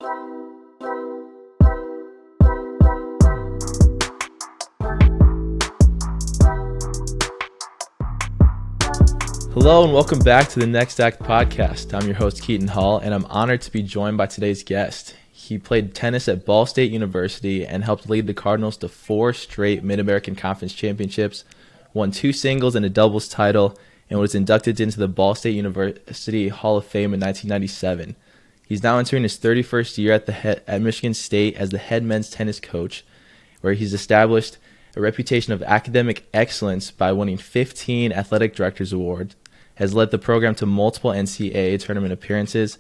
Hello and welcome back to the Next Act podcast. I'm your host, Keaton Hall, and I'm honored to be joined by today's guest. He played tennis at Ball State University and helped lead the Cardinals to 4 straight Mid-American Conference championships, won 2 singles and a doubles title, and was inducted into the Ball State University Hall of Fame in 1997. He's now entering his 31st year at Michigan State as the head men's tennis coach, where he's established a reputation of academic excellence by winning 15 Athletic Directors Awards, has led the program to multiple NCAA tournament appearances,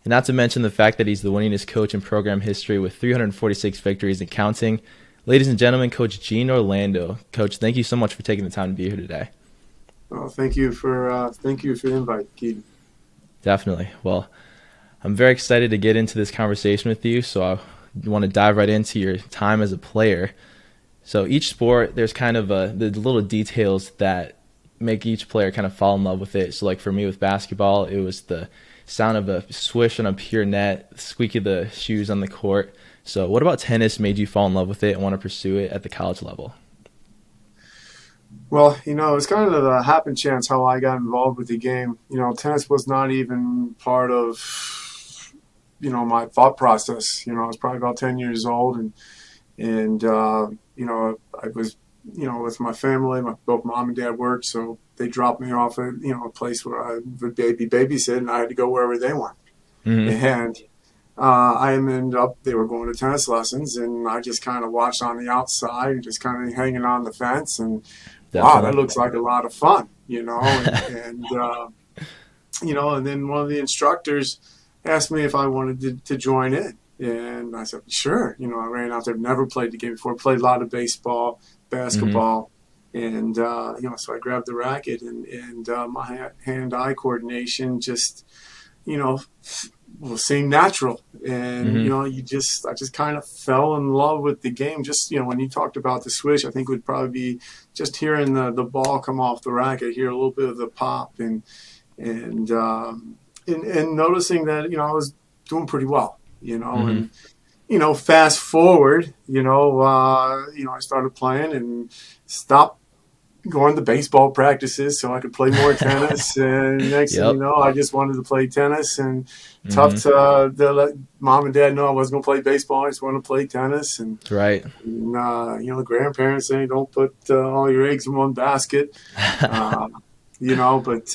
and not to mention the fact that he's the winningest coach in program history with 346 victories and counting. Ladies and gentlemen, Coach Gene Orlando. Coach, thank you so much for taking the time to be here today. Well, thank you for the invite, Keaton. Definitely. Well, I'm very excited to get into this conversation with you, so I want to dive right into your time as a player. So each sport, there's kind of the little details that make each player kind of fall in love with it. So like for me with basketball, it was the sound of a swish on a pure net, squeak of the shoes on the court. So what about tennis made you fall in love with it and want to pursue it at the college level? Well, it's kind of a happen chance how I got involved with the game. Tennis was not even part of, my thought process. I was probably about 10 years old and I was, with my family, both mom and dad worked, so they dropped me off at, a place where I would be babysit, and I had to go wherever they went. Mm-hmm. And I ended up, they were going to tennis lessons, and I just kind of watched on the outside, just kind of hanging on the fence, and wow, that looks like a lot of fun, and then one of the instructors asked me if I wanted to join in. And I said, sure. I ran out there, never played the game before, played a lot of baseball, basketball. Mm-hmm. And, so I grabbed the racket and my hand-eye coordination just, seemed natural. And, mm-hmm. I just kind of fell in love with the game. Just, when you talked about the swish, I think it would probably be just hearing the ball come off the racket, hear a little bit of the pop and noticing that, I was doing pretty well. Mm-hmm. And, fast forward, I started playing and stopped going to baseball practices so I could play more tennis. And next thing you know, I just wanted to play tennis and tough to let mom and dad know I wasn't going to play baseball. I just wanted to play tennis. And, right. And, the grandparents saying, don't put all your eggs in one basket. But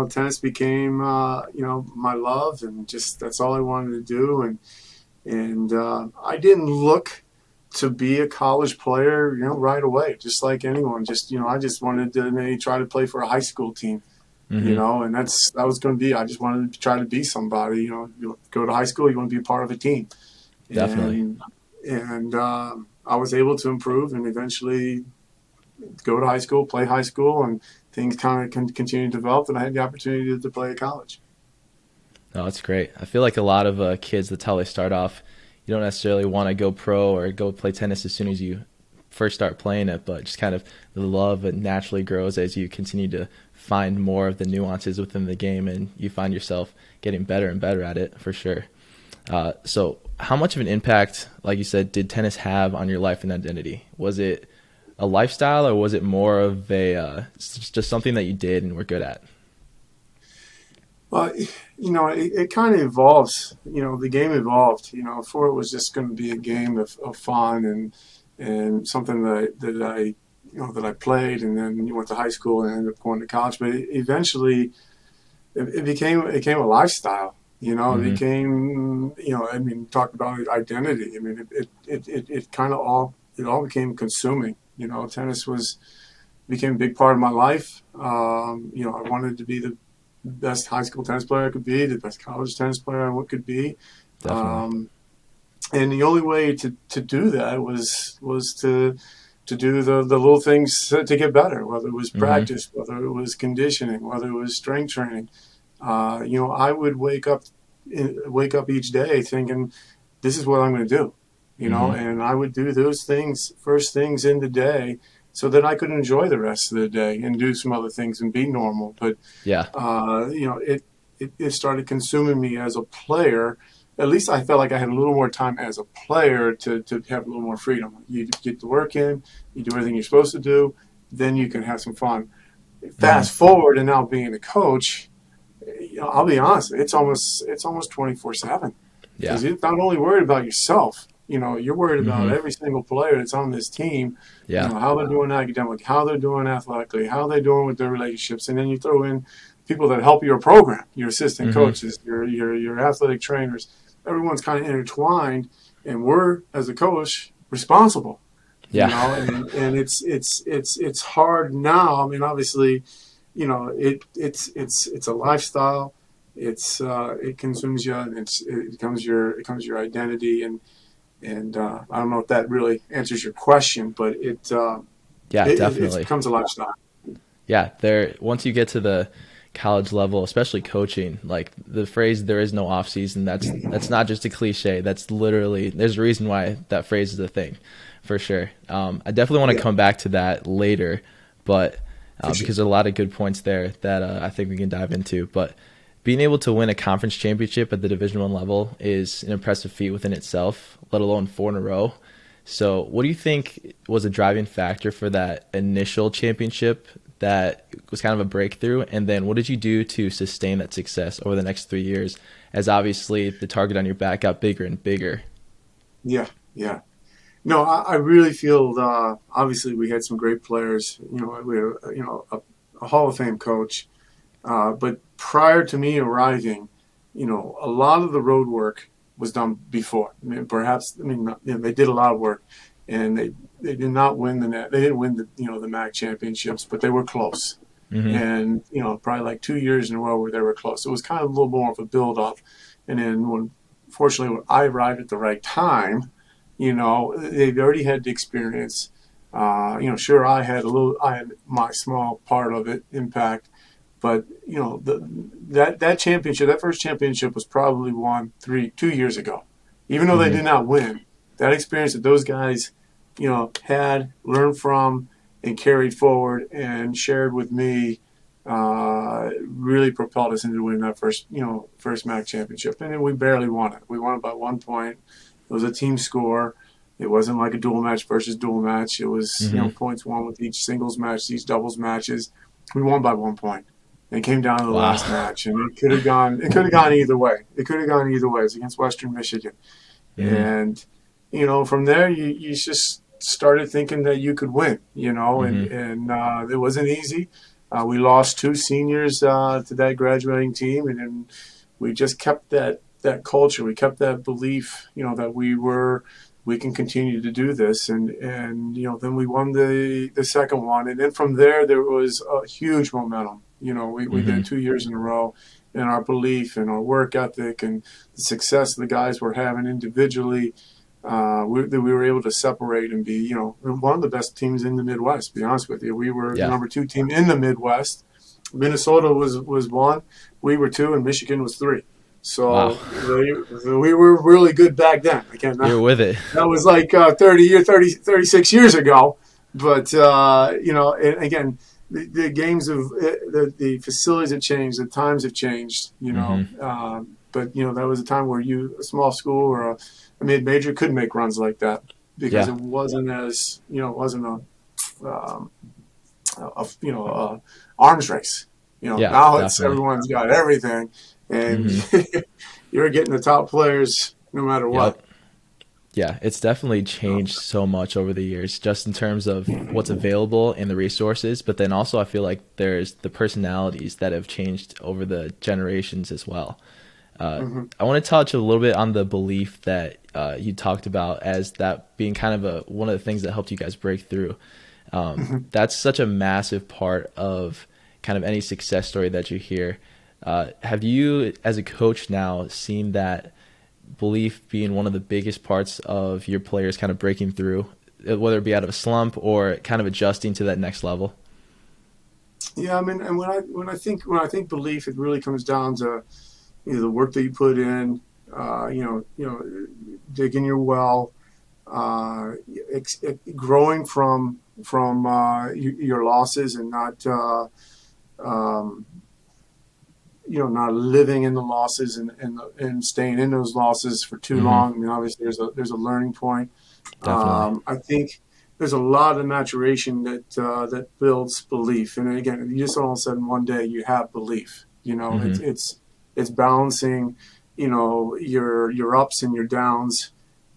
tennis became, my love, and just that's all I wanted to do. And I didn't look to be a college player, right away, just like anyone. Just, I just wanted to maybe try to play for a high school team, mm-hmm. And that was going to be, I just wanted to try to be somebody, you go to high school, you want to be a part of a team. Definitely. And I was able to improve and eventually go to high school, play high school, and things kind of continue to develop, and I had the opportunity to play at college. Oh, that's great. I feel like a lot of kids, that's how they start off. You don't necessarily want to go pro or go play tennis as soon as you first start playing it, but just kind of the love naturally grows as you continue to find more of the nuances within the game, and you find yourself getting better and better at it for sure. So how much of an impact, like you said, did tennis have on your life and identity? Was it a lifestyle, or was it more of just something that you did and were good at? Well, it kind of evolves. The game evolved. Before it was just going to be a game of fun and something that I played, and then you went to high school and ended up going to college. But eventually, it became a lifestyle. Mm-hmm. It became, talk about identity. It kind of all became consuming. Tennis became a big part of my life. I wanted to be the best high school tennis player I could be, the best college tennis player I could be. And the only way to do that was to do the little things to get better, whether it was practice, mm-hmm. whether it was conditioning, whether it was strength training. I would wake up each day thinking, this is what I'm going to do. Mm-hmm. And I would do those things, first things in the day, so that I could enjoy the rest of the day and do some other things and be normal. But, it started consuming me as a player at least I felt like I had a little more time as a player to have a little more freedom. You get the work in, you do everything you're supposed to do, then you can have some fun. Hmm. Fast forward and now being a coach, I'll be honest, it's almost 24/7 Yeah. because you're not only worried about yourself. You're worried about Hmm. every single player that's on this team. Yeah. How they're doing academically, how they're doing athletically, how they're doing with their relationships, and then you throw in people that help your program, your assistant Hmm. coaches, your athletic trainers. Everyone's kind of intertwined, and we're as a coach responsible. Yeah. And it's hard now. I mean, obviously, it's a lifestyle. It consumes you, and it becomes your identity. And I don't know if that really answers your question, but Yeah, it definitely. becomes a lifestyle. Yeah, once you get to the college level, especially coaching, like the phrase "there is no off season," that's not just a cliche. That's literally there's a reason why that phrase is a thing, for sure. I definitely want to Yeah, come back to that later, but for sure. because there are a lot of good points there that I think we can dive into. But being able to win a conference championship at the Division 1 level is an impressive feat within itself, let alone 4 in a row. So, what do you think was a driving factor for that initial championship that was kind of a breakthrough? And then, what did you do to sustain that success over the next 3 years? As obviously the target on your back got bigger and bigger. Yeah, yeah. No, I really feel obviously we had some great players. We had a Hall of Fame coach. But prior to me arriving, a lot of the road work was done before. I mean, perhaps, they did a lot of work, and they did not win they didn't win the MAC championships, but they were close. Hmm. And probably like 2 years in a row where they were close. It was kind of a little more of a build up, and then fortunately when I arrived at the right time, they've already had the experience. Sure, I had my small part of it impact, but that championship, that first championship was probably won 2 years ago. Even though they Hmm. did not win, that experience that those guys, had learned from and carried forward and shared with me, really propelled us into winning that first MAC championship. And then we barely won it. We won it by 1 point. It was a team score. It wasn't like a dual match versus dual match. It was, Hmm. points won with each singles match, each doubles matches. We won by 1 point. It came down to the Wow. last match, and it could have gone. It could have gone either way. It could have gone either way. It was against Western Michigan, Hmm. and from there you just started thinking that you could win. And Hmm. it wasn't easy. We lost two seniors to that graduating team, and then we just kept that culture. We kept that belief, that we can continue to do this, and then we won the second one, and then from there was a huge momentum. We did Hmm. it 2 years in a row, and our belief and our work ethic and the success the guys were having individually, we were able to separate and be, one of the best teams in the Midwest. To be honest with you, we were the Yeah. number 2 team in the Midwest. Minnesota was one, we were two, and Michigan was three. Wow. So we were really good back then. Again, You're with it. that was like 36 years ago. But, and again, the games the facilities have changed, the times have changed, Hmm. but, that was a time where a small school or a mid-major could make runs like that because Yeah. it wasn't it wasn't a arms race. Yeah, Now definitely. everyone's got everything, and Hmm. you're getting the top players no matter what. Yep. Yeah, it's definitely changed so much over the years, just in terms of what's available and the resources. But then also, I feel like there's the personalities that have changed over the generations as well. Hmm. I want to touch a little bit on the belief that you talked about as that being kind of one of the things that helped you guys break through. Hmm. That's such a massive part of kind of any success story that you hear. Have you, as a coach now, seen that belief being one of the biggest parts of your players kind of breaking through, whether it be out of a slump or kind of adjusting to that next level? Yeah, I mean, and when I think belief, it really comes down to the work that you put in, digging your well, growing from your losses and not um, not living in the losses and staying in those losses for too Mm-hmm. long. I mean, obviously there's a learning point. Definitely. I think there's a lot of maturation that builds belief. And again, you just all of a sudden one day you have belief. Mm-hmm. It's balancing, your ups and your downs,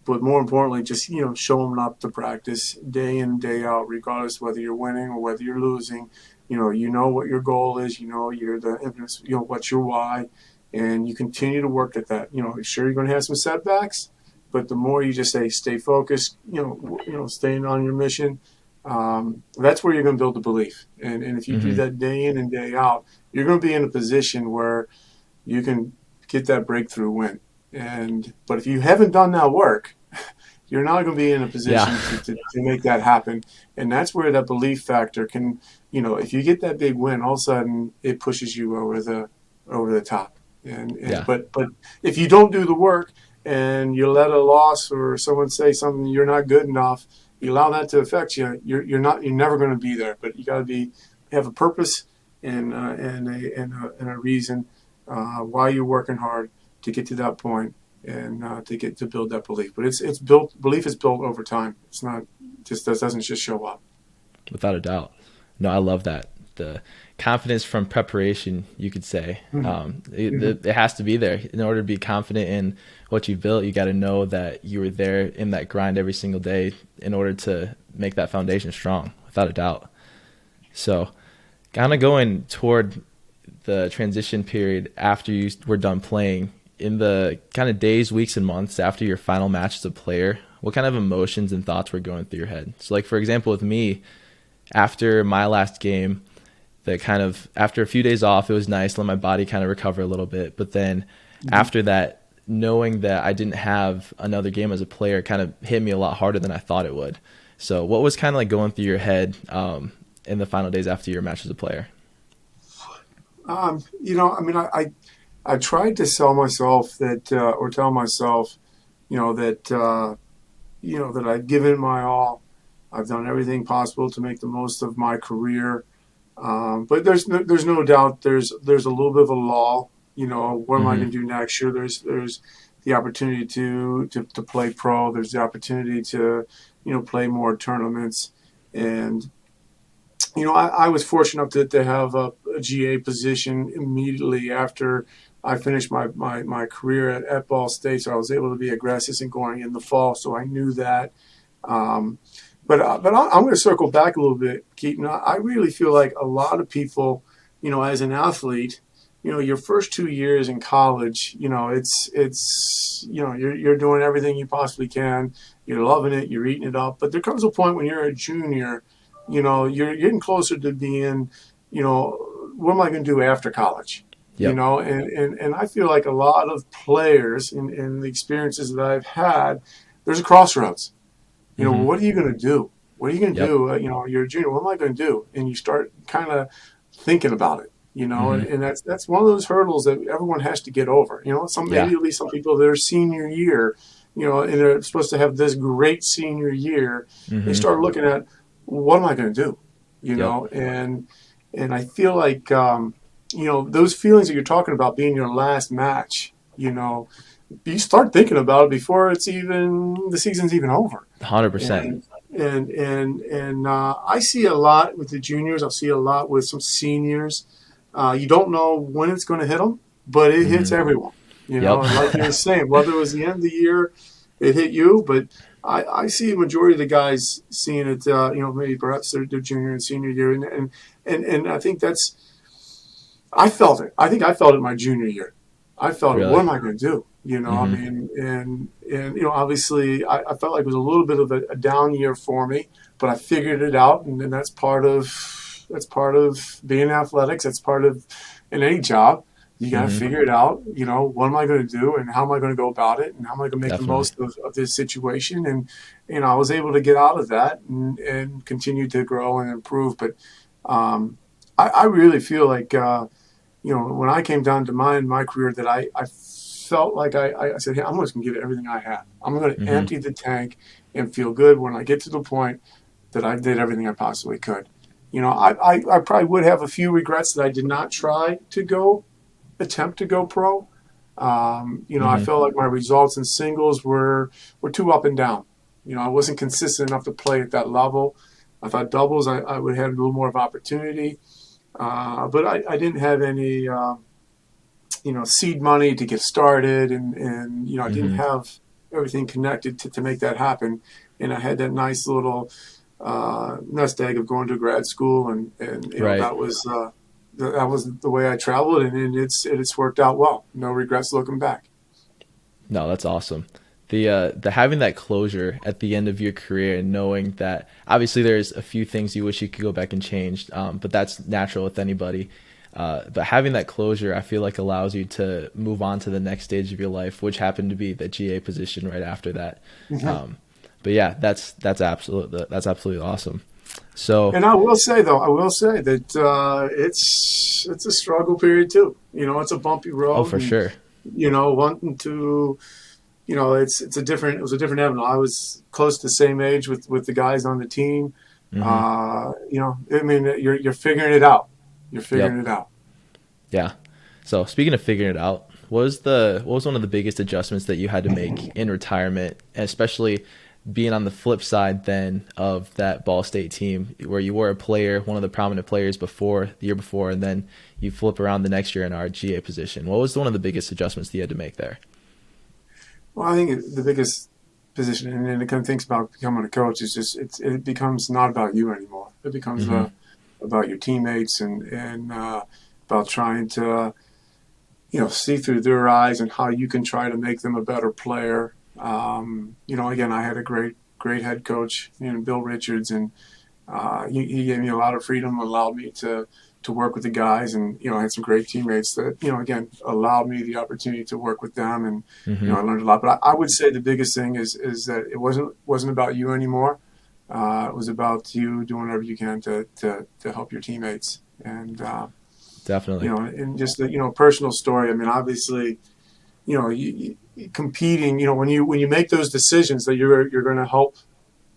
but more importantly, just showing up to practice day in and day out, regardless whether you're winning or whether you're losing. You know what your goal is. You're the infamous. What's your why, and you continue to work at that. Sure, you're going to have some setbacks, but the more you just stay focused, staying on your mission, that's where you're going to build the belief. And if you do Mm-hmm. that day in and day out, you're going to be in a position where you can get that breakthrough win. But if you haven't done that work, you're not going to be in a Yeah. position to make that happen. And that's where that belief factor can, if you get that big win, all of a sudden it pushes you over the top. And Yeah. but if you don't do the work and you let a loss or someone say something you're not good enough, you allow that to affect you. You're never going to be there. But you got to have a purpose and a reason why you're working hard to get to that point and to build that belief. But it's built. Belief is built over time. It's not just doesn't just show up. Without a doubt. No, I love that. The confidence from preparation, you could say. Mm-hmm. It has to be there. In order to be confident in what you built, you got to know that you were there in that grind every single day in order to make that foundation strong, without a doubt. So, kind of going toward the transition period after you were done playing, in the kind of days, weeks, and months after your final match as a player, what kind of emotions and thoughts were going through your head? So, like, for example, with me, after my last game, after a few days off, it was nice to let my body kind of recover a little bit. But then Mm-hmm. after that, knowing that I didn't have another game as a player kind of hit me a lot harder than I thought it would. So what was kind of like going through your head in the final days after your match as a player? I mean, I tried to sell myself that or tell myself, that that I've given my all. I've done everything possible to make the most of my career. But there's no doubt there's a little bit of a lull. What am I Mm-hmm. going to do next? Sure, there's the opportunity to play pro. There's the opportunity to play more tournaments, and I was fortunate enough to have a GA position immediately after I finished my career at Ball State. So I was able to be aggressive and going in the fall. So I knew that. Um, I'm going to circle back a little bit, Keaton. I really feel like a lot of people, as an athlete, your first 2 years in college, you're doing everything you possibly can. You're loving it. You're eating it up. But there comes a point when you're a junior, you're getting closer to being, what am I going to do after college? Yep. And I feel like a lot of players in the experiences that I've had, there's a crossroads. Mm-hmm. What are you going to do? What are you going to Yep. do? You're a junior. What am I going to do? And you start kind of thinking about it, Mm-hmm. and that's one of those hurdles that everyone has to get over. Yeah. Maybe at least some people their senior year, and they're supposed to have this great senior year. They Mm-hmm. start looking at what am I going to do? Yep. And I feel like those feelings that you're talking about being your last match. You start thinking about it before the season's even over. 100%. And I see a lot with the juniors. I'll see a lot with some seniors. You don't know when it's going to hit them, but it hits Mm-hmm. everyone. Yep. And like you were saying, whether it was the end of the year, it hit you. But I see a majority of the guys seeing it. Maybe perhaps their junior and senior year, and I think I felt it. I think I felt it my junior year. I felt it. What Really. am I going to do? I Mm-hmm. mean, and obviously I felt like it was a little bit of a down year for me, but I figured it out, and that's part of being athletics. That's part of in any job. You got to Mm-hmm. figure it out. What am I going to do, and how am I going to go about it, and how am I going to make the Definitely. most of this situation? And I was able to get out of that and continue to grow and improve. But I really feel like. When I came down to my career, that I felt like I said, hey, I'm just going to give it everything I have. I'm going to Mm-hmm. empty the tank and feel good when I get to the point that I did everything I possibly could. I probably would have a few regrets that I did not try to go attempt to go pro. I Hmm. felt like my results in singles were too up and down. I wasn't consistent enough to play at that level. I thought doubles I would have a little more of opportunity, but I didn't have any seed money to get started, and I didn't Hmm. have everything connected to make that happen. And I had that nice little nest egg of going to grad school, and Right. that was the way I traveled, and it's worked out well. No regrets looking back. No, that's awesome. The having that closure at the end of your career and knowing that obviously there's a few things you wish you could go back and change, but that's natural with anybody. But having that closure, I feel like allows you to move on to the next stage of your life, which happened to be the GA position right after that. Mhm. Um, but yeah, that's absolutely awesome. So, And I will say though, I will say that it's a struggle period too. It's a bumpy oh, road, for and sure. wanting to it was a different avenue. I was close to the same age with the guys on the team. Hmm. I mean, you're figuring it out. You're Yep. figuring it out. Yeah. So speaking of figuring it out, what was one of the biggest adjustments that you had to make in retirement, and especially being on the flip side then of that Ball State team where you were a player, one of the prominent players before the year before, and then you flip around the next year in our GA position. What was one of the biggest adjustments that you had to make there? Well, I think the biggest position, and it kind of thinks about becoming a coach, is just it becomes not about you anymore. It becomes Hmm. about your teammates, and about trying to see through their eyes and how you can try to make them a better player. Again, I had a great head coach, Bill Richards, and he gave me a lot of freedom, allowed me to work with the guys, and I had some great teammates that again allowed me the opportunity to work with them, and Hmm. I learned a lot. But I would say the biggest thing is that it wasn't about you anymore. It was about you doing whatever you can to help your teammates, and Definitely. and just the personal story. I mean, obviously, competing. When you make those decisions that you're going to help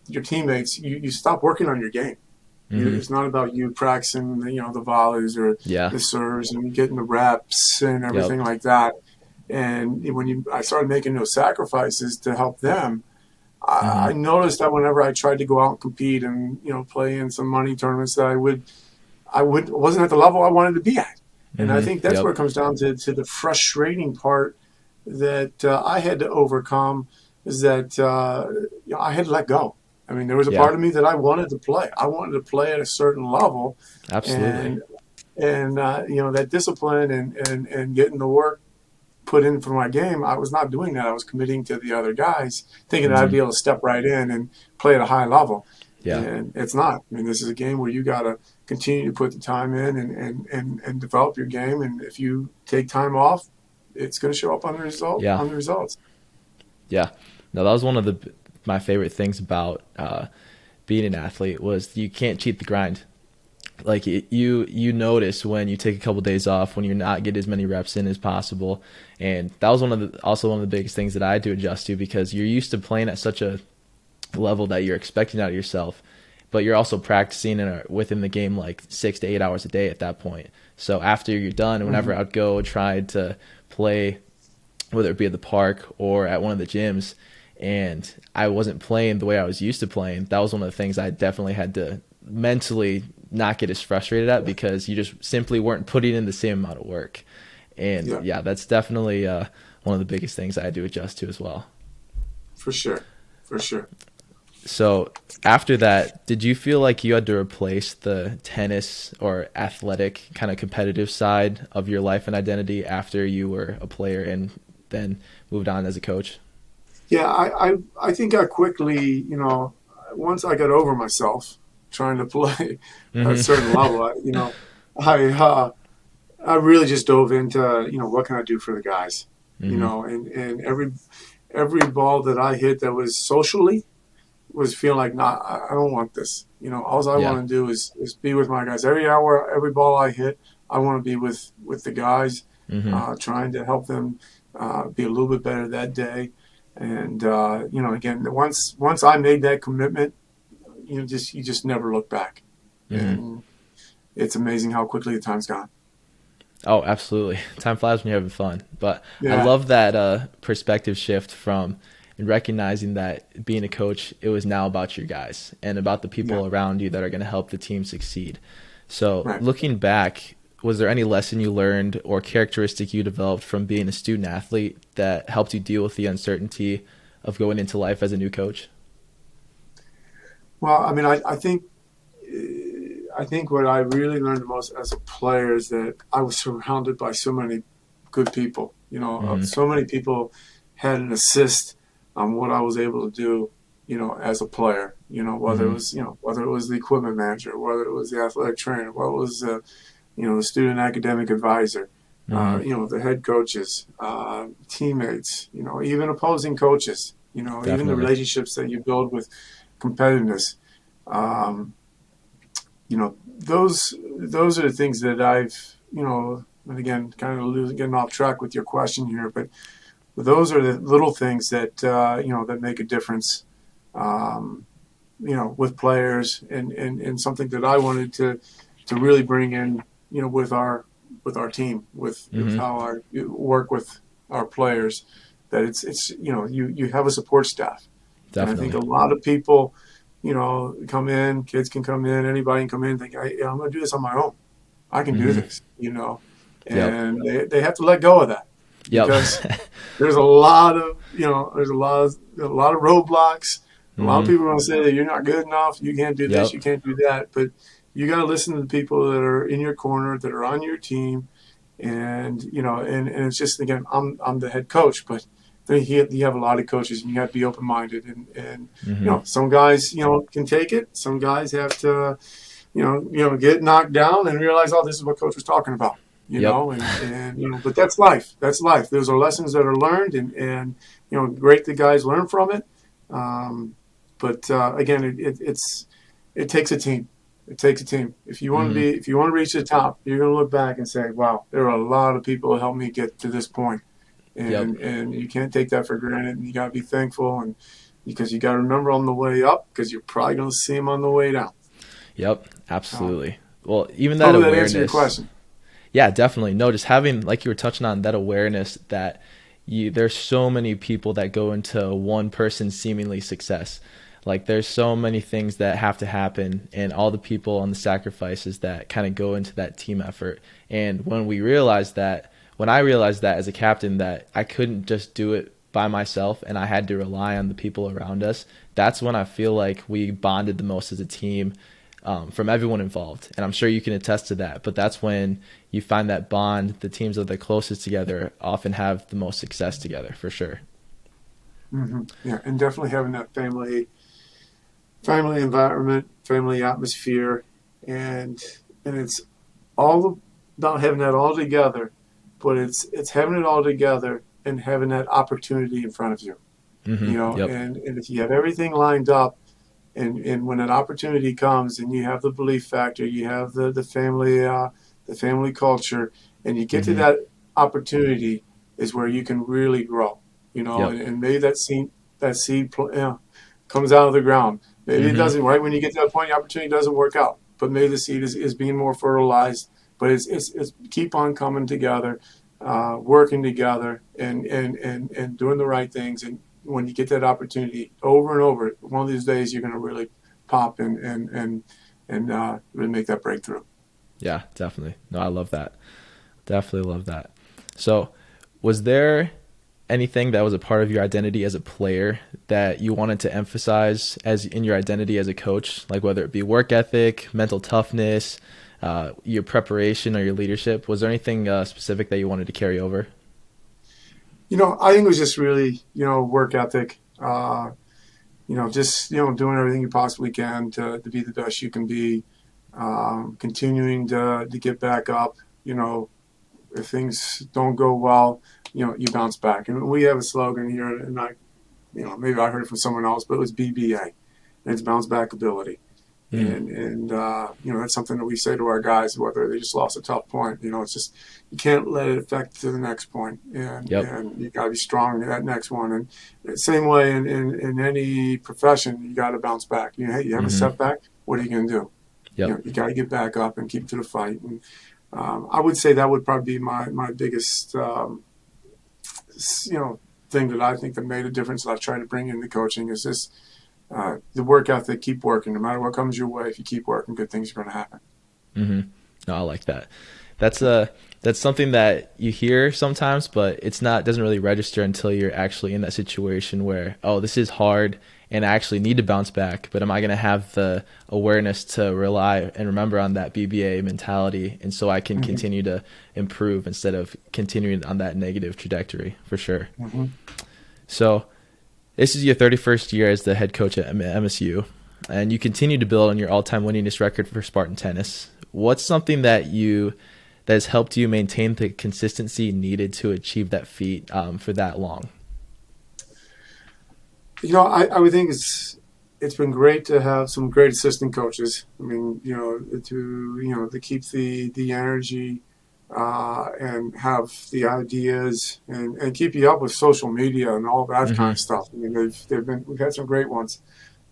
your teammates, you stop working on your game. Hmm. It's not about you practicing, the volleys or Yeah. the serves and getting the reps and Yep. everything like that. And I started making those sacrifices to help them, Hmm. I noticed that whenever I tried to go out and compete and play in some money tournaments, that I wasn't at the level I wanted to be at. And I Hmm. think that's Yep. where it comes down to the frustrating part that I had to overcome, is that I had to let go. I mean, there was a Yeah. part of me that I wanted to play. I wanted to play at a certain level, Absolutely. and that discipline and getting the work put in for my game. I was not doing that. I was committing to the other guys, thinking that I'd Hmm. be able to step right in and play at a high level. Yeah. And it's not. I mean, this is a game where you got to continue to put the time in and develop your game. And if you take time off, it's going to show up Yeah. on the results. Yeah. No, that was one of my favorite things about being an athlete was you can't cheat the grind. Like you notice when you take a couple days off, when you're not getting as many reps in as possible, and that was also one of the biggest things that I had to adjust to because you're used to playing at such a level that you're expecting out of yourself, but you're also practicing within the game like 6 to 8 hours a day at that point. So after you're done, whenever Mm-hmm. I'd go try to play, whether it be at the park or at one of the gyms, and I wasn't playing the way I was used to playing, that was one of the things I definitely had to mentally not get as frustrated at because you just simply weren't putting in the same amount of work. And Yeah, yeah, that's definitely one of the biggest things I had to adjust to as well. for sure, for sure. So after that, did you feel like you had to replace the tennis or athletic kind of competitive side of your life and identity after you were a player and then moved on as a coach? Yeah, I think I quickly, once I got over myself trying to play at a Hmm. certain level, I I really just dove into, what can I do for the guys, Hmm. and every ball that I hit that was socially was feeling like, nah, I don't want this. All I Yeah. want to do is be with my guys. Every hour, every ball I hit, I want to be with the guys, Hmm. trying to help them be a little bit better that day. And again, once I made that commitment, you just never look back. Hmm. And it's amazing how quickly the time's gone. Oh, absolutely. Time flies when you're having fun. But I Yeah, love that perspective shift from recognizing that being a coach, it was now about your guys and about the yeah, people around you that are going to help the team succeed. So, right. looking back, was there any lesson you learned or characteristic you developed from being a student athlete that helped you deal with the uncertainty of going into life as a new coach? Well, I mean, I think what I really learned the most as a player is that I was surrounded by so many good people. Hmm. So many people had an assist on what I was able to do. As a player. Hmm. Whether it was the equipment manager, whether it was the athletic trainer, whether it was the student academic advisor, Hmm. the head coaches, teammates, even opposing coaches. Even the Definitely. relationships that you build with competitiveness. Um, those are the things that I've, and again, kind of getting off track with your question here, but those are the little things that, that make a difference, um, with players and something that I wanted to really bring in, with our team, with Hmm. how I work with our players, that it's, you have a support staff. And I think Definitely. a lot of people, come in, kids can come in, anybody can come in and think, I'm going to do this on my own. I can do Hmm. this, Yep. and they have to let go of that Yep. because there's a lot of, there's a lot of roadblocks. A lot of Hmm. people are going to say that you're not good enough. You can't do this. Yep. You can't do that. But you got to listen to the people that are in your corner, that are on your team. And, and it's just, again, I'm the head coach, but you have a lot of coaches and you have to be open-minded and, Hmm. some guys, can take it. Some guys have to, get knocked down and realize, oh, this is what coach was talking about, Yep. and but that's life. That's life. Those are lessons that are learned, and great that guys learn from it. Um, but again, it takes a team. It takes a team. Hmm. If you want to reach the top, you're going to look back and say, wow, there are a lot of people who helped me get to this point, Yep. and you can't take that for granted. And you got to be thankful, and because you got to remember on the way up, because you're probably going to see them on the way down. Yep. So, Absolutely. Well, even that hopefully that answers your awareness. question. Yeah, definitely. No, just having, like you were touching on, that awareness that there's so many people that go into one person's seemingly success. Like there's so many things that have to happen and all the people and the sacrifices that kind of go into that team effort. And when I realized that as a captain that I couldn't just do it by myself and I had to rely on the people around us, that's when I feel like we bonded the most as a team, from everyone involved. And I'm sure you can attest to that. But that's when you find that bond. The teams that are the closest together often have the most success together, for sure. Yeah, and definitely having that family environment, family atmosphere, and it's all about having that all together. But it's having it all together and having that opportunity in front of you. Hmm. Yep. And if you have everything lined up, and when an opportunity comes, and you have the belief factor, you have the family culture, and you get to Hmm. that opportunity, is where you can really grow. Yep. And maybe that seed comes out of the ground. Maybe it Hmm. doesn't. Right when you get to that point, the opportunity doesn't work out. But maybe the seed is being more fertilized. But it's keep on coming together, working together, and doing the right things. And when you get that opportunity over and over, one of these days you're going to really pop and really make that breakthrough. Yeah, definitely. No, I love that. Definitely love that. So, was there anything that was a part of your identity as a player that you wanted to emphasize as in your identity as a coach, like whether it be work ethic, mental toughness, your preparation, or your leadership? Was there anything specific that you wanted to carry over? I think it was just really, work ethic. Just doing everything you possibly can to be the best you can be. Continuing to get back up. If things don't go well, you bounce back. And we have a slogan here, and maybe I heard it from someone else, but it was BBA, and it's bounce back ability. Mm. And that's something that we say to our guys, whether they just lost a tough point. It's just you can't let it affect to the next point, and Yep. and you got to be strong in that next one. And the same way in any profession, you got to bounce back. Hey, you have a Hmm. setback. What are you going to do? Yep. You got to get back up and keep to the fight. And I would say that would probably be my biggest thing that I think that made a difference that I try to bring into coaching is this the work ethic. Keep working no matter what comes your way. If you keep working, good things are going to happen. Mm-hmm. No, I like that. That's something that you hear sometimes, but doesn't really register until you're actually in that situation where, oh, this is hard and I actually need to bounce back, but am I going to have the awareness to rely and remember on that BBA mentality, and so I can Mm-hmm. continue to improve instead of continuing on that negative trajectory, for sure. Mm-hmm. So this is your 31st year as the head coach at MSU, and you continue to build on your all-time winningest record for Spartan tennis. What's something that has helped you maintain the consistency needed to achieve that feat for that long? I would think it's been great to have some great assistant coaches. I mean, to keep the energy and have the ideas and keep you up with social media and all that kind Mm-hmm. of stuff. I mean, we've had some great ones.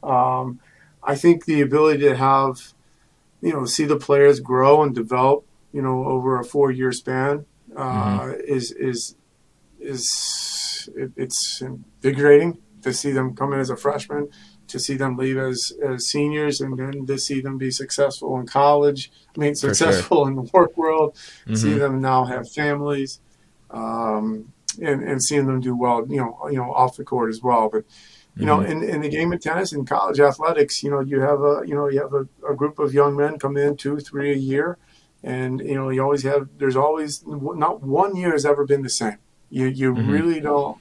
Um, I think the ability to have see the players grow and develop over a 4-year span Mm-hmm. it's invigorating to see them come in as a freshman, to see them leave as seniors, and then to see them be successful in college. I mean, For sure. successful in the work world. See Mm-hmm. them now have families, and seeing them do well. Off the court as well. But Mm-hmm. in the game of tennis and college athletics, you have a group of young men come in 2, 3 a year, and there's always not one year has ever been the same. You Mm-hmm. really don't.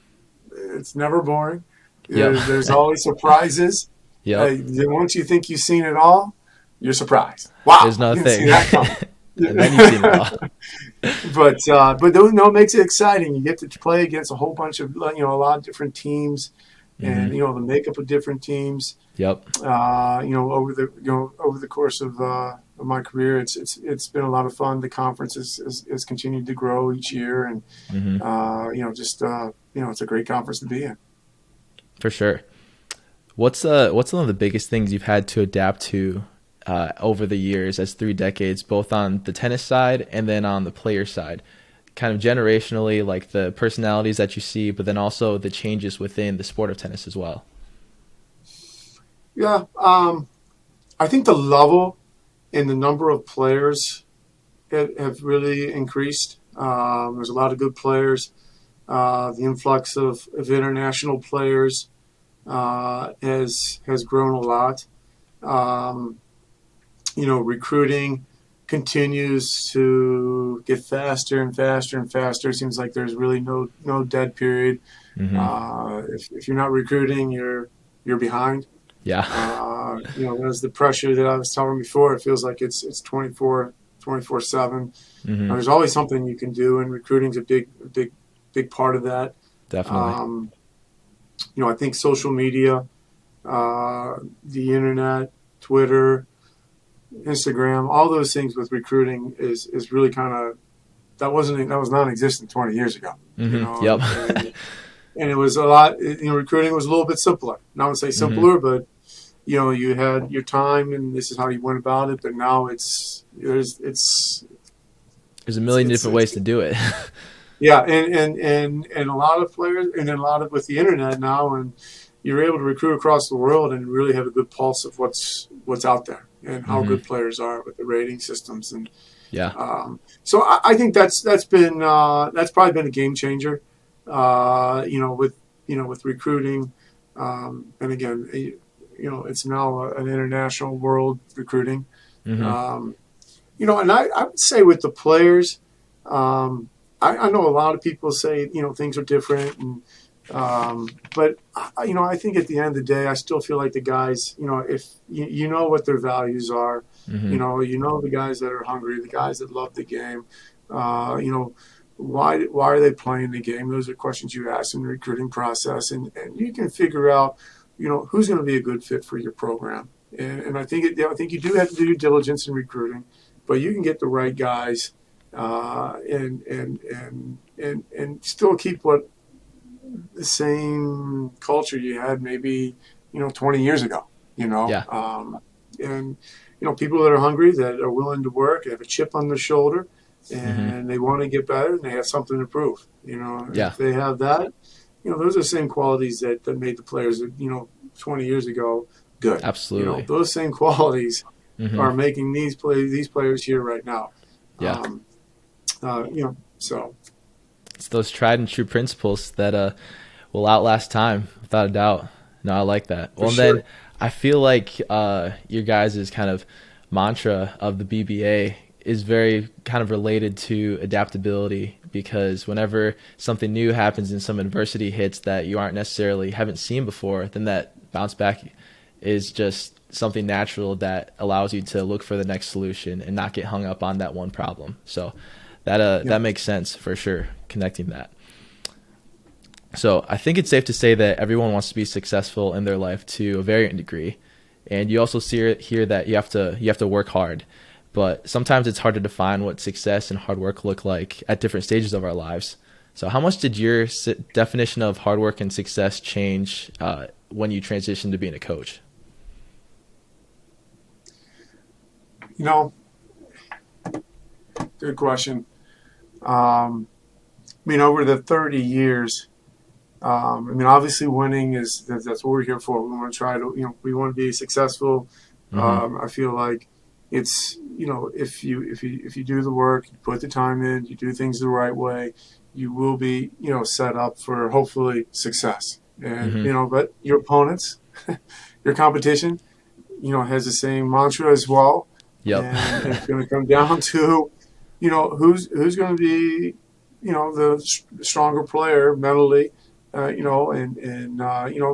It's never boring. Yep. There's always surprises. Yep. Once you think you've seen it all, you're surprised. Wow, There's I no didn't see thing. that coming. And then you've seen it all. But it makes it exciting. You get to play against a whole bunch of a lot of different teams, and Mm-hmm. the makeup of different teams. Yep. Over the course of my career, it's been a lot of fun. The conference has continued to grow each year, and Mm-hmm. it's a great conference to be in. For sure. What's one of the biggest things you've had to adapt to over the years as 3 decades, both on the tennis side and then on the player side, kind of generationally, like the personalities that you see, but then also the changes within the sport of tennis as well? Yeah, I think the level and the number of players have really increased. There's a lot of good players. The influx of international players has grown a lot. Um, Recruiting continues to get faster and faster and faster. It seems like there's really no dead period. Mm-hmm. If you're not recruiting, you're behind. Yeah. There's the pressure that I was telling before. It feels like it's 24/7. Mm-hmm. There's always something you can do, and recruiting's a big part of that. Definitely. Um, I think social media, the internet, Twitter, Instagram, all those things with recruiting is really kind of that was non-existent 20 years ago. Mm-hmm. Yep. And it was a lot. Recruiting was a little bit simpler. Not to say Mm-hmm. simpler, but you had your time, and this is how you went about it. But now There's a million different ways to do it. yeah, and a lot of players, and then a lot of with the internet now, and you're able to recruit across the world and really have a good pulse of what's out there and how Mm-hmm. good players are with the rating systems. And Yeah. so I think that's probably been a game changer. With recruiting, and again, it's now an international world recruiting. Mm-hmm. And I would say with the players, I know a lot of people say things are different, but I think at the end of the day, I still feel like the guys, if you know what their values are, Mm-hmm. the guys that are hungry, the guys that love the game, why are they playing the game? Those are questions you ask in the recruiting process, and you can figure out, who's going to be a good fit for your program. And I think you do have to do your diligence in recruiting, but you can get the right guys, and still keep the same culture you had maybe 20 years ago. Yeah. And people that are hungry, that are willing to work, have a chip on their shoulder, Mm-hmm. and they want to get better and they have something to prove. And Yeah, if they have that, those are the same qualities that made the players, 20 years ago good. absolutely. Those same qualities Mm-hmm. are making these players here right now. Yeah. Um, so It's those tried and true principles that will outlast time without a doubt. No, I like that. for Well, and then sure. I feel like your guys' kind of mantra of the BBA is very kind of related to adaptability, because whenever something new happens and some adversity hits that you aren't necessarily haven't seen before, then that bounce back is just something natural that allows you to look for the next solution and not get hung up on that one problem. So Yeah. that makes sense for sure, connecting that. So I think it's safe to say that everyone wants to be successful in their life to a varying degree, and you also see it here that you have to work hard. But sometimes it's hard to define what success and hard work look like at different stages of our lives. So how much did your definition of hard work and success change when you transitioned to being a coach? You know, Good question. Over the 30 years, obviously winning that's what we're here for. We want to try to, we want to be successful. Mm-hmm. I feel like it's, if you do the work, you put the time in, you do things the right way, you will be, set up for hopefully success. And, Mm-hmm. but your opponents, your competition, has the same mantra as well. Yep. And it's going to come down to, who's going to be, the stronger player mentally, and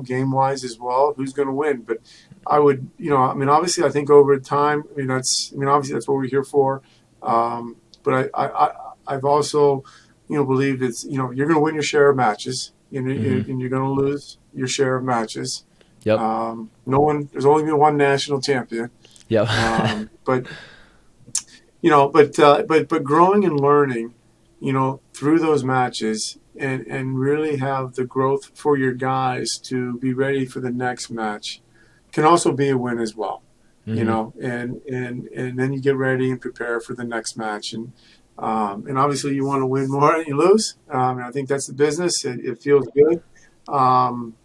game wise as well. Who's going to win? But I would, obviously, I think over time, obviously that's what we're here for. But I've also, believed it's, you're going to win your share of matches, Mm-hmm. and you're going to lose your share of matches. Yep. There's only been one national champion. Yep. But but growing and learning, through those matches and really have the growth for your guys to be ready for the next match can also be a win as well. Mm-hmm. And then you get ready and prepare for the next match. And obviously you want to win more than you lose. And I think that's the business. It feels good. Um,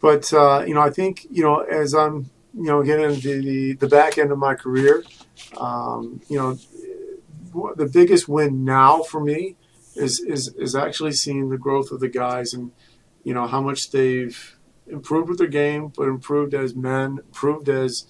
but I think, as I'm, getting into the back end of my career, the biggest win now for me is actually seeing the growth of the guys and, how much they've improved with their game, but improved as men, improved as,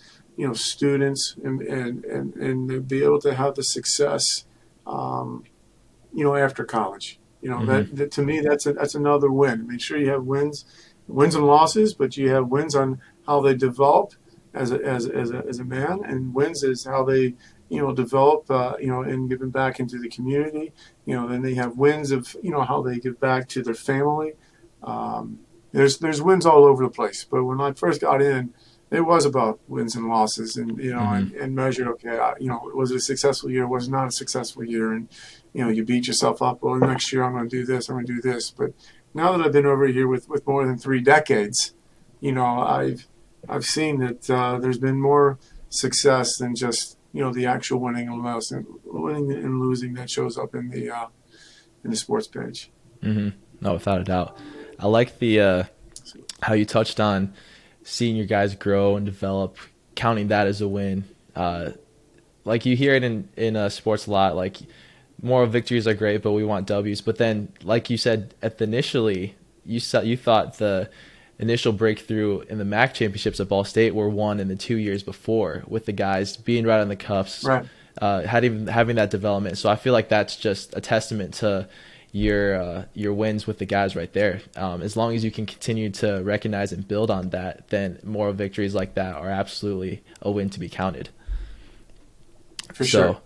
students, and be able to have the success, after college. Mm-hmm. That to me, that's another win. I mean, sure, you have wins and losses, but you have wins on how they develop as a man, and wins is how they develop and giving back into the community. Then they have wins of how they give back to their family. There's wins all over the place, but when I first got in, it was about wins and losses, and Mm-hmm. and measured. Okay, was it a successful year? Was it not a successful year? And you beat yourself up. Well, next year I'm going to do this. I'm going to do this. But now that I've been over here with more than 3 decades, I've seen that there's been more success than just the actual winning and losing that shows up in the sports page. Mm-hmm. No, without a doubt. I like the how you touched on seeing your guys grow and develop, counting that as a win. Like you hear it in sports a lot. Like moral victories are great, but we want W's. But then, like you said, initially, you thought the initial breakthrough in the MAC championships at Ball State were won in the 2 years before, with the guys being right on the cuffs, Right. having that development. So I feel like that's just a testament to your wins with the guys right there. As long as you can continue to recognize and build on that, then more victories like that are absolutely a win to be counted. For So sure.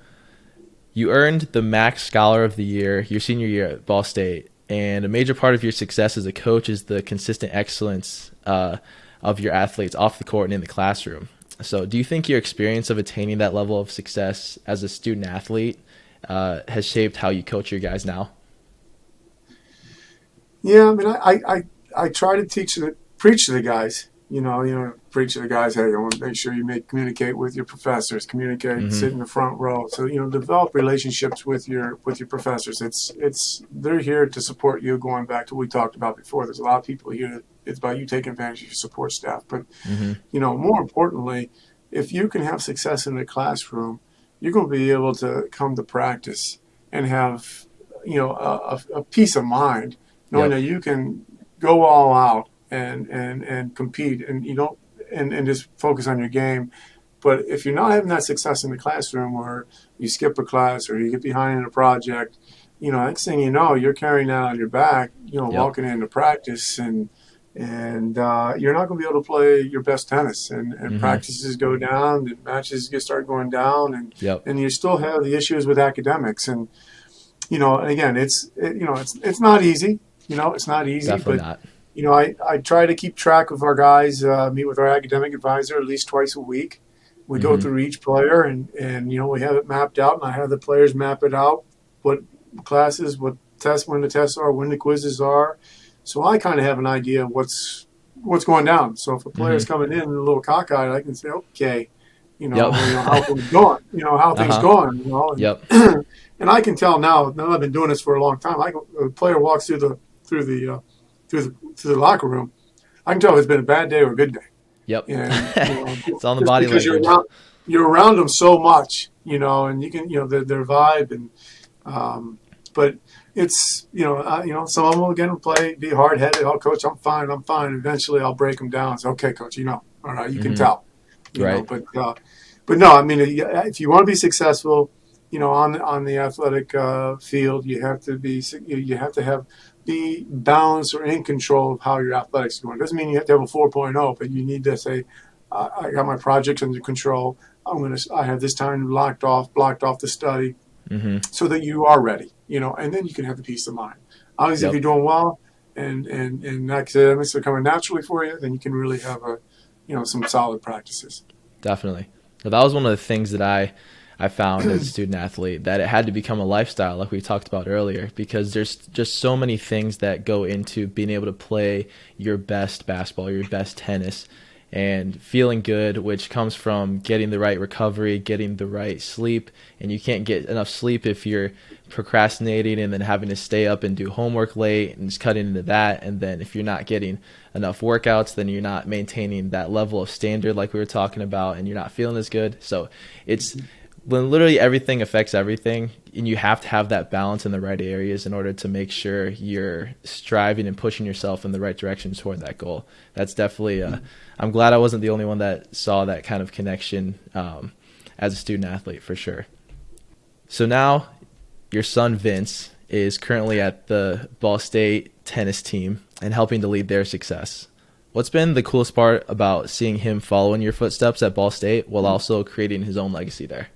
you earned the MAC Scholar of the Year your senior year at Ball State, and a major part of your success as a coach is the consistent excellence of your athletes off the court and in the classroom. So do you think your experience of attaining that level of success as a student athlete has shaped how you coach your guys now? Yeah, I try to preach to the guys, preach to the guys, hey, you want to make sure you communicate with your professors, sit in the front row. So, develop relationships with your professors. They're here to support you. Going back to what we talked about before, there's a lot of people here. It's about you taking advantage of your support staff. But, more importantly, if you can have success in the classroom, you're going to be able to come to practice and have, a peace of mind, knowing that you can go all out and compete, and you don't and just focus on your game. But if you're not having that success in the classroom, or you skip a class or you get behind in a project, next thing you know, you're carrying that on your back, walking into practice, and you're not going to be able to play your best tennis, and practices go down, and matches start going down, and you still have the issues with academics, and again, it's not easy. It's not easy. Definitely but not. I try to keep track of our guys, meet with our academic advisor at least twice a week. We go through each player, and we have it mapped out, and I have the players map it out, what classes, what tests, when the tests are, when the quizzes are. So I kind of have an idea of what's going down. So if a player's coming in a little cockeyed, I can say, okay, how things going, how things going, and, and I can tell now I've been doing this for a long time. A player walks through the locker room, I can tell if it's been a bad day or a good day. Yep. And it's on the body language. You're around them so much, and you can their vibe, and but it's some of them will again be hard headed. Oh, coach, I'm fine. Eventually, I'll break them down. It's okay, coach. All right, you can tell. Right. But no, I mean, if you want to be successful, on the athletic field, you have to be balanced or in control of how your athletics is going. It doesn't mean you have to have a 4.0, but you need to say, I got my projects under control. I have this time blocked off to study, so that you are ready, and then you can have the peace of mind. Obviously, if you're doing well and academics are coming naturally for you, then you can really have some solid practices. Definitely. So that was one of the things that I found as a student athlete, that it had to become a lifestyle, like we talked about earlier, because there's just so many things that go into being able to play your best basketball, your best tennis, and feeling good, which comes from getting the right recovery, getting the right sleep. And you can't get enough sleep if you're procrastinating and then having to stay up and do homework late and just cutting into that. And then if you're not getting enough workouts, then you're not maintaining that level of standard like we were talking about, and you're not feeling as good. So it's when literally everything affects everything, and you have to have that balance in the right areas in order to make sure you're striving and pushing yourself in the right direction toward that goal. That's definitely I'm glad I wasn't the only one that saw that kind of connection as a student athlete, for sure. So now your son Vince is currently at the Ball State tennis team and helping to lead their success. What's been the coolest part about seeing him follow in your footsteps at Ball State while also creating his own legacy there?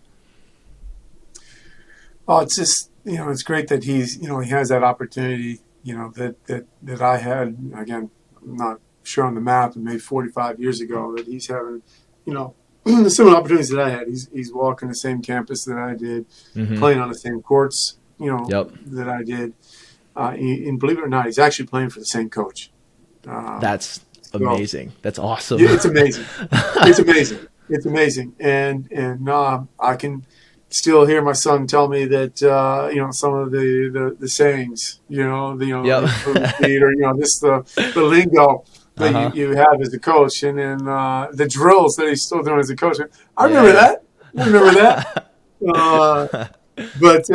Oh, it's just, it's great that he has that opportunity, that I had. Again, I'm not sure on the map, and maybe 45 years ago, that he's having, the similar opportunities that I had. He's walking the same campus that I did, playing on the same courts, that I did. And believe it or not, he's actually playing for the same coach. That's amazing. That's awesome. Yeah, it's amazing. It's amazing. And I can still hear my son tell me that some of the sayings, the lingo that you have as a coach, and then the drills that he's still doing as a coach. I remember that. But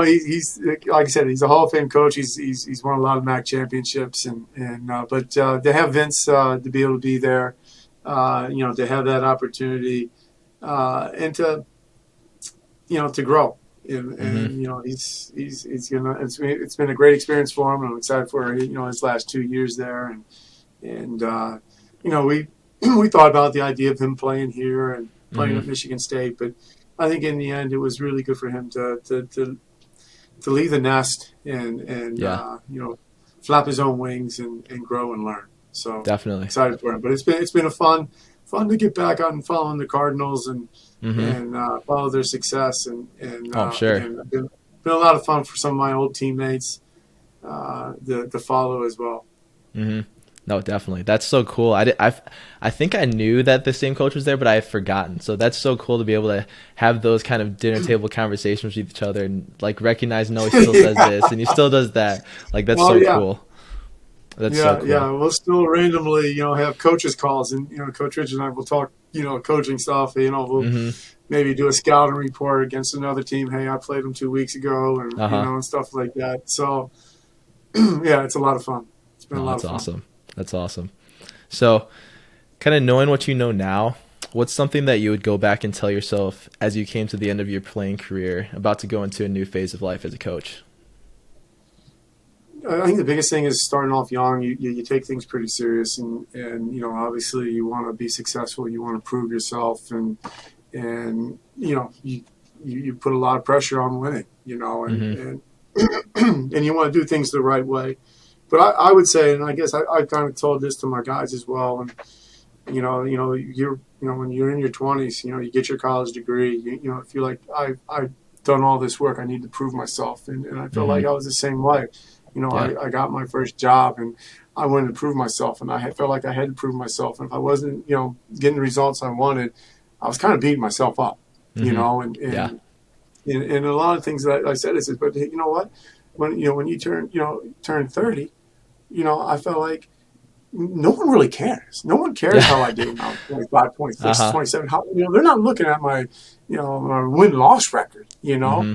he's like I said, he's a Hall of Fame coach. He's won a lot of MAC championships, but to have Vince to be able to be there, to have that opportunity, and to grow, and he's gonna. It's been a great experience for him, and I'm excited for his last 2 years there, and we thought about the idea of him playing here and playing at Michigan State, but I think in the end it was really good for him to leave the nest and flap his own wings and grow and learn. So definitely excited for him. But it's been a fun to get back out and following the Cardinals and follow their success and I'm sure. Again, been a lot of fun for some of my old teammates to follow as well. No, definitely. That's so cool. I think I knew that the same coach was there, but I had forgotten. So that's so cool to be able to have those kind of dinner table conversations with each other and like recognize, no, he still says Yeah. this and he still does that. Like that's Well, so yeah. cool. That's so Yeah, cool. yeah. We'll still randomly, have coaches calls, and Coach Rich and I will talk, coaching stuff. We'll Hmm. maybe do a scouting report against another team. Hey, I played them 2 weeks ago, and Uh-huh. and stuff like that. So, yeah, it's a lot of fun. It's been a No, lot that's of fun. awesome. That's awesome. So, kind of knowing what you know now, what's something that you would go back and tell yourself as you came to the end of your playing career, about to go into a new phase of life as a coach? I think the biggest thing is starting off young. You take things pretty serious, and obviously you want to be successful. You want to prove yourself, and you put a lot of pressure on winning. Hmm. And and you want to do things the right way. But I would say, and I guess I kind of told this to my guys as well. And when you're in your 20s, you get your college degree. If you're like I've done all this work, I need to prove myself, and I felt Hmm. like I was the same way. Yeah. I got my first job, and I wanted to prove myself, and felt like I had to prove myself. And if I wasn't, getting the results I wanted, I was kind of beating myself up. Hmm. And Yeah. and a lot of things that I said is, but you know what? When you turn 30, I felt like no one really cares. No one cares how I Yeah. do now, 25, 26, Uh-huh. 27. How, they're not looking at my win-loss record, Hmm.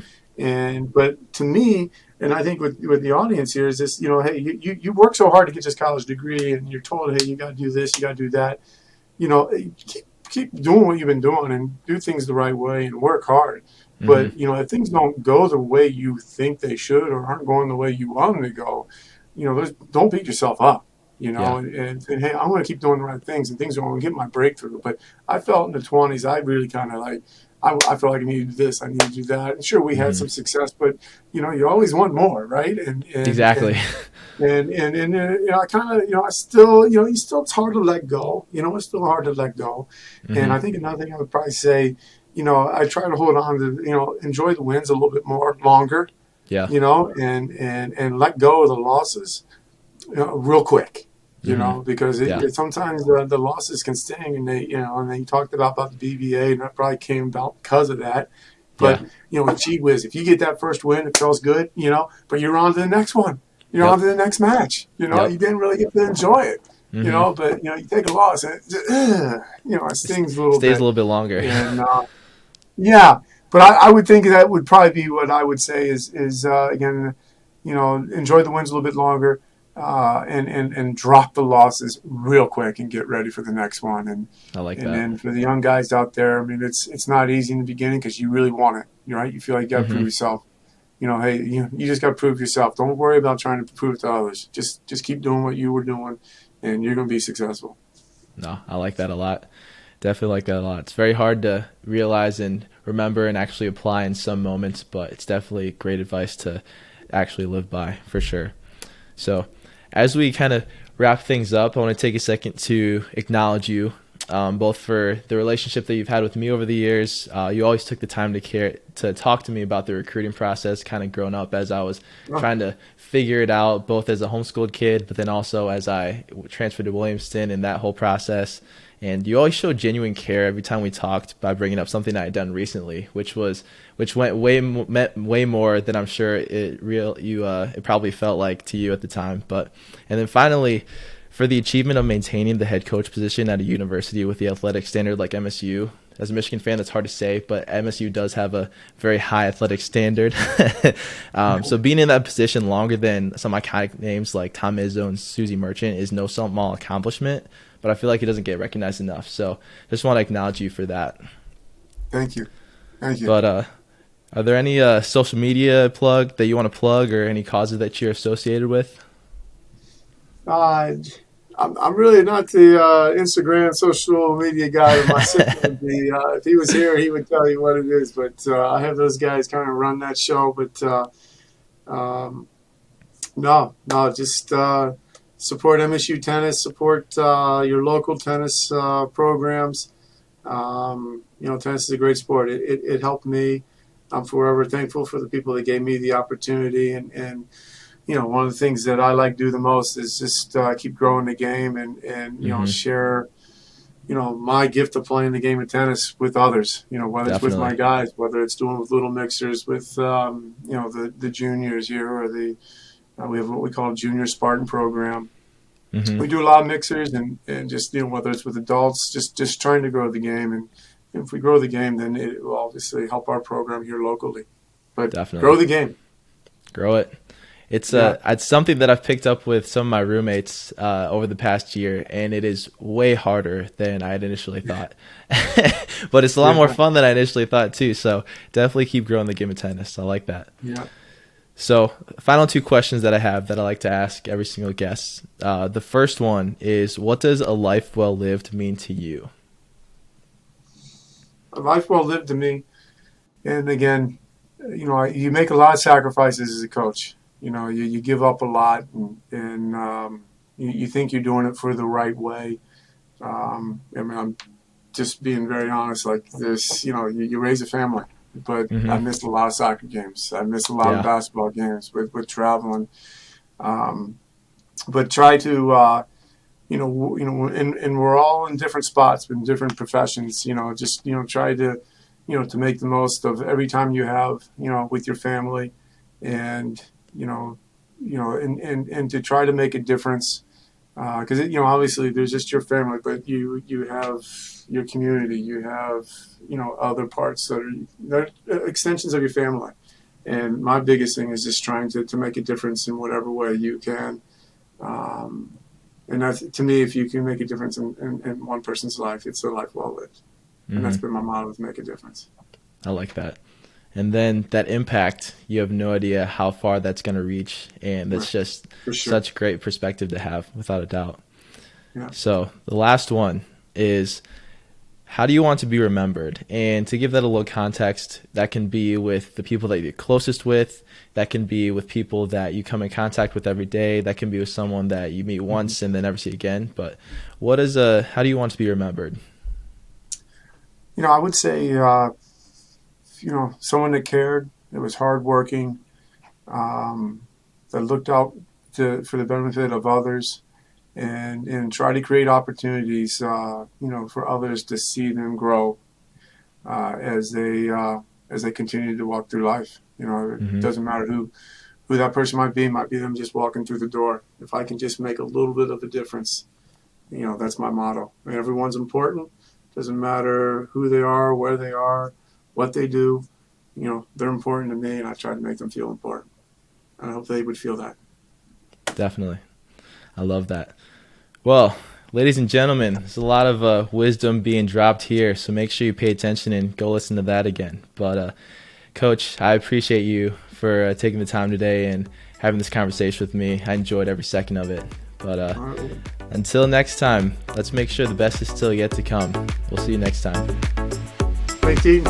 but to me, and I think with the audience here is this, hey, you work so hard to get this college degree, and you're told, hey, you got to do this, you got to do that. Keep doing what you've been doing and do things the right way and work hard. Hmm. But if things don't go the way you think they should or aren't going the way you want them to go, don't beat yourself up. Yeah. And hey, I'm going to keep doing the right things, and things are going to get my breakthrough. But I felt in the 20s, I really kind of like, I felt like I needed to do this, I needed to do that. And sure, we had Hmm. some success, but you always want more, right? Exactly. I kind of, I still, you still, it's hard to let go. It's still hard to let go. And Hmm. I think another thing I would probably say, I try to hold on to, enjoy the wins a little bit more longer, Yeah. and let go of the losses, real quick. Hmm. Because Yeah. sometimes the losses can sting, and and then you talked about the BBA, and that probably came about because of that. But Yeah. gee whiz, if you get that first win, it feels good, but you're on to the next one. You're on Yep. to the next match. You Yep. didn't really get to enjoy it. Hmm. But you take a loss, and it stings a little Stays a bit. little bit longer. And yeah, but I would think that would probably be what I would say is again, enjoy the wins a little bit longer, and drop the losses real quick and get ready for the next one. And I like and that. then for the young guys out there, I mean, it's not easy in the beginning because you really want it. Right? You feel like you got to prove Hmm. yourself. Hey, you just got to prove yourself. Don't worry about trying to prove it to others. Just keep doing what you were doing, and you're going to be successful. No, I like that a lot. Definitely like that a lot. It's very hard to realize and remember and actually apply in some moments, but it's definitely great advice to actually live by for sure. So, as we kind of wrap things up, I want to take a second to acknowledge you, both for the relationship that you've had with me over the years. You always took the time to talk to me about the recruiting process, kind of growing up as I was Oh, trying to figure it out, both as a homeschooled kid, but then also as I transferred to Williamston and that whole process. And you always showed genuine care every time we talked by bringing up something I had done recently, which went meant way more than I'm sure it probably felt like to you at the time. But and then finally, for the achievement of maintaining the head coach position at a university with the athletic standard like MSU. As a Michigan fan, that's hard to say, but MSU does have a very high athletic standard. So being in that position longer than some iconic names like Tom Izzo and Susie Merchant is no small accomplishment, but I feel like it doesn't get recognized enough. So just want to acknowledge you for that. thank you, thank you. But are there any social media plug that you want to plug or any causes that you're associated with? Uh, I'm really not the Instagram social media guy that my sister would be. If he was here, he would tell you what it is. But I have those guys kind of run that show. But um, no, just support MSU tennis, support your local tennis programs. Tennis is a great sport. It helped me. I'm forever thankful for the people that gave me the opportunity, and one of the things that I like to do the most is just keep growing the game and share, my gift of playing the game of tennis with others, whether it's with my Definitely. guys, whether it's doing with little mixers with, the juniors here, or we have what we call a junior Spartan program. Hmm. We do a lot of mixers and just, whether it's with adults, just trying to grow the game. And if we grow the game, then it will obviously help our program here locally. But grow Definitely. the game. Grow it. Yeah. It's something that I've picked up with some of my roommates over the past year, and it is way harder than I had initially thought. But it's a lot more Yeah. fun than I initially thought too. So definitely keep growing the game of tennis. I like that. Yeah. So final two questions that I have that I like to ask every single guest. The first one is, what does a life well lived mean to you? A life well lived to me. And again, you make a lot of sacrifices as a coach. You give up a lot, and you think you're doing it for the right way. I'm just being very honest. Like this, you raise a family, but I Hmm. missed a lot of soccer games. I missed a lot of Yeah. basketball games with traveling. Um, but try to, and we're all in different spots in different professions. Just try to make the most of every time you have, with your family, and and to try to make a difference. Because obviously there's just your family, but you have your community, you have other parts that are extensions of your family. And my biggest thing is just trying to make a difference in whatever way you can. Um, and that's, to me, if you can make a difference in one person's life, it's a life well lived. And that's Hmm. been my motto: is make a difference. I like that. And then that impact, you have no idea how far that's going to reach. And Right. that's just For sure. such great perspective to have, without a doubt. Yeah. So the last one is, how do you want to be remembered? And to give that a little context, that can be with the people that you're closest with. That can be with people that you come in contact with every day. That can be with someone that you meet Mhm. once and then never see again. But how do you want to be remembered? I would say, someone that cared, that was hardworking, that looked out for the benefit of others, and try to create opportunities, for others to see them grow as they continue to walk through life. It Hmm. doesn't matter who that person might be. It might be them just walking through the door. If I can just make a little bit of a difference, that's my motto. I mean, everyone's important. Doesn't matter who they are, where they are, what they do. They're important to me, and I try to make them feel important. And I hope they would feel that. Definitely. I love that. Well, ladies and gentlemen, there's a lot of wisdom being dropped here, so make sure you pay attention and go listen to that again. But, Coach, I appreciate you for taking the time today and having this conversation with me. I enjoyed every second of it. But All right. until next time, let's make sure the best is still yet to come. We'll see you next time. Thank you.